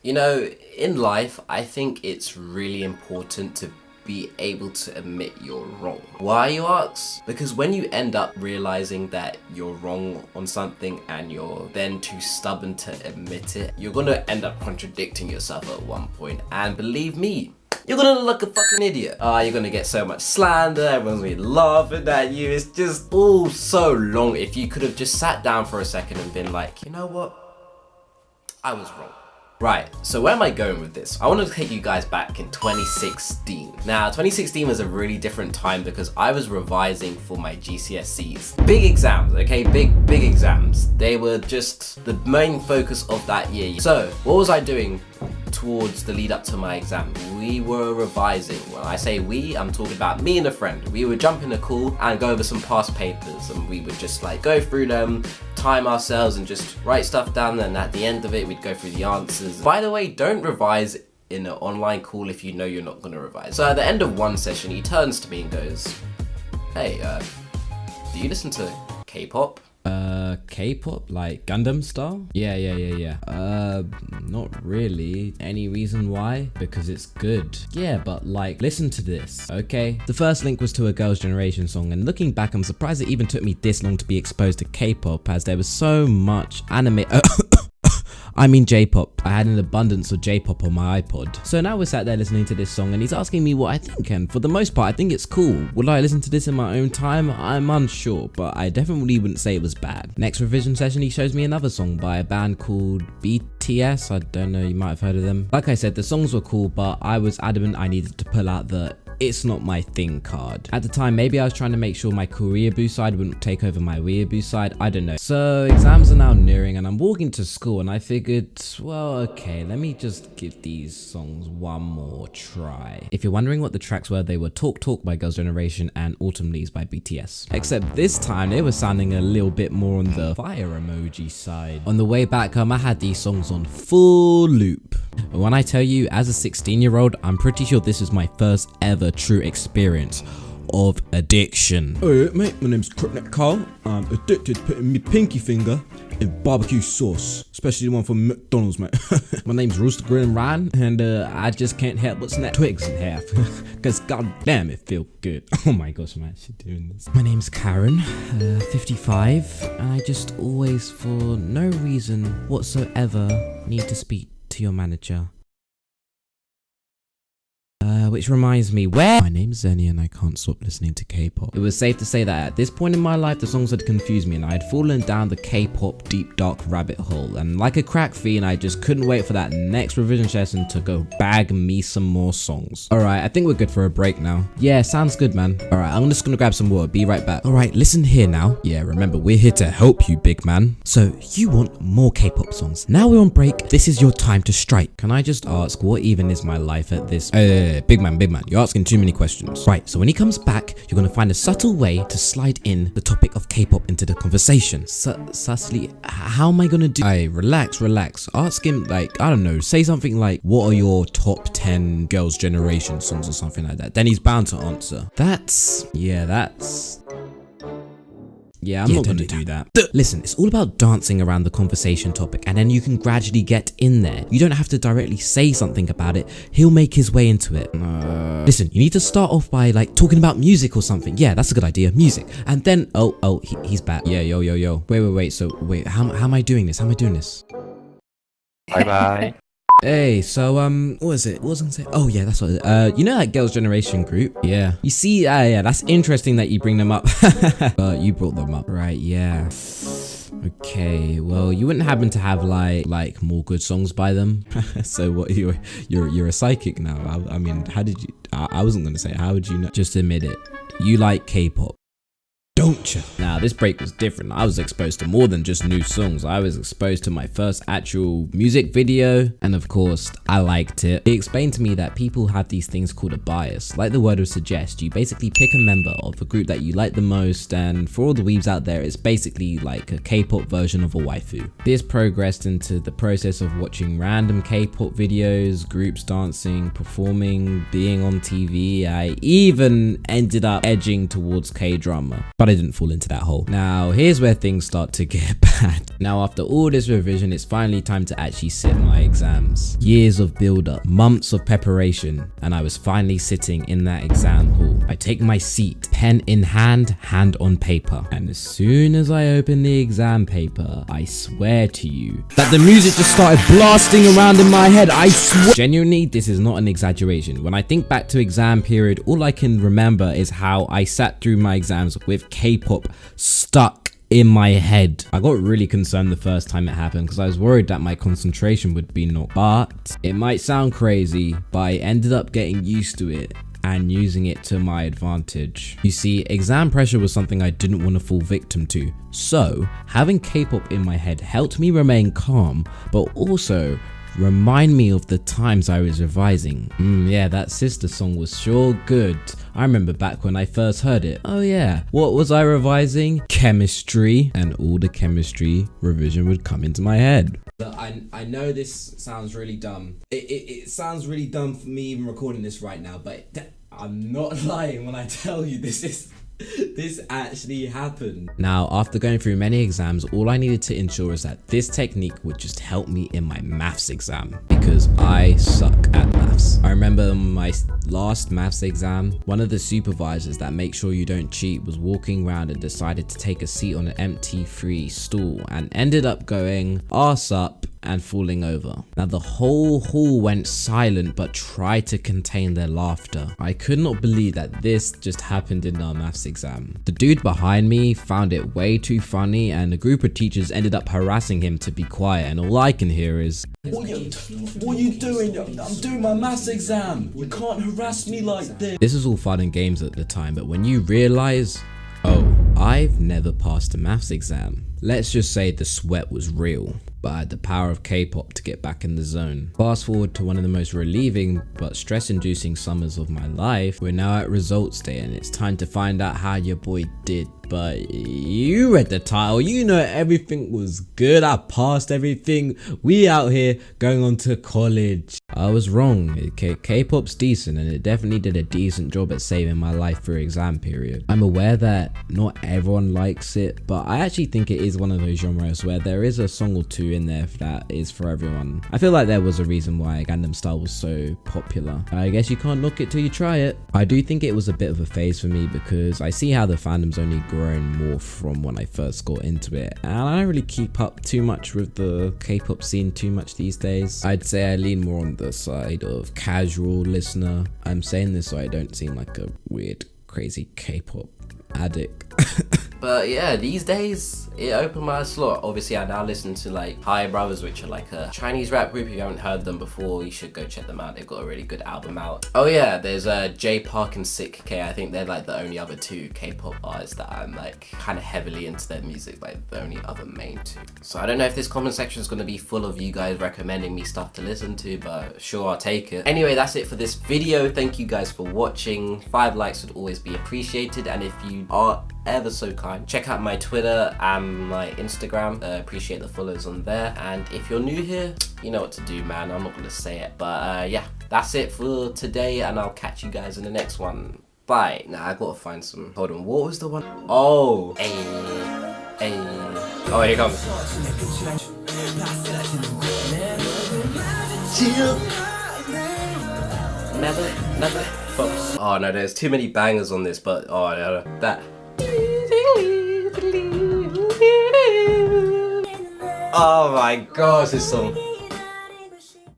You know, in life, I think it's really important to be able to admit you're wrong. Why, you ask? Because when you end up realizing that you're wrong on something and you're then too stubborn to admit it, you're gonna end up contradicting yourself at one point. And believe me, you're gonna look like a fucking idiot. You're gonna get so much slander, everyone's gonna be laughing at you. It's just all so long. If you could have just sat down for a second and been like, you know what? I was wrong. Right, so where am I going with this? I want to take you guys back in 2016. Now, 2016 was a really different time because I was revising for my GCSEs. Big exams, okay? Big exams. They were just the main focus of that year. So, what was I doing towards the lead up to my exam? We were revising. When I say we, I'm talking about me and a friend. We would jump in a call and go over some past papers, and we would just like go through them, time ourselves and just write stuff down, and at the end of it we'd go through the answers. By the way, don't revise in an online call if you know you're not going to revise. So at the end of one session he turns to me and goes, hey, do you listen to K-pop? K-pop? Like Gundam style? Yeah. Not really. Any reason why? Because it's good. Yeah, but like, listen to this, okay? The first link was to a Girls' Generation song, and looking back, I'm surprised it even took me this long to be exposed to K-pop, as there was so much anime I mean J-pop. I had an abundance of J-pop on my iPod. So now we're sat there listening to this song and he's asking me what I think, and for the most part I think it's cool. Will I listen to this in my own time? I'm unsure, but I definitely wouldn't say it was bad. Next revision session he shows me another song by a band called BTS. I don't know, you might have heard of them. Like I said, the songs were cool, but I was adamant I needed to pull out the it's not my thing card. At the time, maybe I was trying to make sure my Koreaboo side wouldn't take over my Weeaboo side, I don't know. So exams are now nearing and I'm walking to school and I figured, well, okay, let me just give these songs one more try. If you're wondering what the tracks were, they were Talk Talk by Girls' Generation and Autumn Leaves by BTS. Except this time they were sounding a little bit more on the fire emoji side. On the way back home, I had these songs on full loop. But when I tell you, as a 16-year-old, I'm pretty sure this was my first ever true experience of addiction. Hey mate, my name's Crookneck Carl. I'm addicted to putting my pinky finger in barbecue sauce, especially the one from McDonald's, mate. My name's Rooster Grin Ryan, and I just can't help but snap twigs in half, cause goddamn it feel good. Oh my gosh, I'm actually doing this. My name's Karen, 55, and I just always, for no reason whatsoever, need to speak to your manager. Which reminds me, my name's Zenny and I can't stop listening to K-pop. It was safe to say that at this point in my life, the songs had confused me and I had fallen down the K-pop deep dark rabbit hole. And like a crack fiend, I just couldn't wait for that next revision session to go bag me some more songs. Alright, I think we're good for a break now. Yeah, sounds good, man. Alright, I'm just gonna grab some water, be right back. Alright, listen here now. Yeah, remember, we're here to help you, big man. So, you want more K-pop songs. Now we're on break, this is your time to strike. Can I just ask, what even is my life at this? Big man, you're asking too many questions. Right, so when he comes back, you're gonna find a subtle way to slide in the topic of K-pop into the conversation. Subtly, how am I gonna do? Hey, relax. Ask him, like, I don't know, say something like, what are your top 10 Girls' Generation songs or something like that. Then he's bound to answer. Yeah, I'm not gonna do that. Listen, it's all about dancing around the conversation topic and then you can gradually get in there. You don't have to directly say something about it. He'll make his way into it. Listen, you need to start off by like talking about music or something. Yeah, that's a good idea. Music. And then, he's back. Yeah, yo. Wait. So, how am I doing this? Bye. Hey, so, what was it? What was I gonna say? Oh, yeah, that's what it is. You know that Girls' Generation group? Yeah. You see, yeah, that's interesting that you bring them up. You brought them up. Right, yeah. Okay, well, you wouldn't happen to have, like more good songs by them? So what, you're a psychic now? I mean, how did you, I wasn't gonna say, how would you know? Just admit it. You like K-pop. Don't you? Now, this break was different. I was exposed to more than just new songs. I was exposed to my first actual music video, and of course, I liked it. He explained to me that people have these things called a bias. Like the word would suggest, you basically pick a member of a group that you like the most, and for all the weebs out there, it's basically like a K-pop version of a waifu. This progressed into the process of watching random K-pop videos, groups dancing, performing, being on TV. I even ended up edging towards K-drama. But I I didn't fall into that hole. Now, here's where things start to get bad. Now, after all this revision, it's finally time to actually sit my exams. Years of build-up, months of preparation, and I was finally sitting in that exam hall. I take my seat, pen in hand, hand on paper. And as soon as I open the exam paper, I swear to you that the music just started blasting around in my head. I swear. Genuinely, this is not an exaggeration. When I think back to exam period, all I can remember is how I sat through my exams with K-pop stuck in my head. I got really concerned the first time it happened because I was worried that my concentration would be knocked. But it might sound crazy, but I ended up getting used to it and using it to my advantage. You see, exam pressure was something I didn't want to fall victim to. So, having K-pop in my head helped me remain calm, but also remind me of the times I was revising. Yeah, that sister song was sure good. I remember back when I first heard it. Oh yeah, what was I revising? Chemistry. And all the chemistry revision would come into my head. I know this sounds really dumb. It sounds really dumb for me even recording this right now, but I'm not lying when I tell you this actually happened. Now, after going through many exams, all I needed to ensure is that this technique would just help me in my maths exam, because I suck at maths. I remember my last maths exam, one of the supervisors that make sure you don't cheat was walking around and decided to take a seat on an empty free stool and ended up going arse up and falling over. Now the whole hall went silent but tried to contain their laughter. I could not believe that this just happened in our maths exam. The dude behind me found it way too funny and a group of teachers ended up harassing him to be quiet, and all I can hear is, What are you doing? I'm doing my maths exam. You can't harass me like this. This is all fun and games at the time, but when you realize, oh, I've never passed a maths exam, let's just say the sweat was real, but I had the power of K-pop to get back in the zone. Fast forward to one of the most relieving but stress-inducing summers of my life. We're now at results day and it's time to find out how your boy did. But you read the title, you know everything was good. I passed everything. We out here going on to college. I was wrong. K-pop's decent and it definitely did a decent job at saving my life for exam period. I'm aware that not everyone likes it, but I actually think it is one of those genres where there is a song or two in there that is for everyone. I feel like there was a reason why Gangnam Style was so popular. I guess you can't knock it till you try it. I do think it was a bit of a phase for me because I see how the fandom's only grown more from when I first got into it, and I don't really keep up too much with the K-pop scene too much these days. I'd say I lean more on the side of casual listener. I'm saying this so I don't seem like a weird crazy K-pop addict. But yeah, these days it opened my eyes a lot. Obviously I now listen to like Hi Brothers, which are like a Chinese rap group. If you haven't heard them before, you should go check them out. They've got a really good album out. Oh yeah, there's J Park and Sick K. I think they're like the only other two K-pop artists that I'm like kind of heavily into their music, like the only other main two. So I don't know if this comment section is going to be full of you guys recommending me stuff to listen to, but sure, I'll take it. Anyway, that's it for this video. Thank you guys for watching. 5 likes would always be appreciated, and if you are ever so kind, check out my Twitter and my Instagram. Appreciate the follows on there, and if you're new here, you know what to do, man. I'm not gonna say it, but yeah, that's it for today, and I'll catch you guys in the next one. Bye. Now I gotta find some. Hold on, what was the one? Oh, hey. Oh, here it comes. Never focus. Oh no, there's too many bangers on this, but oh no, that. Oh my gosh, this song.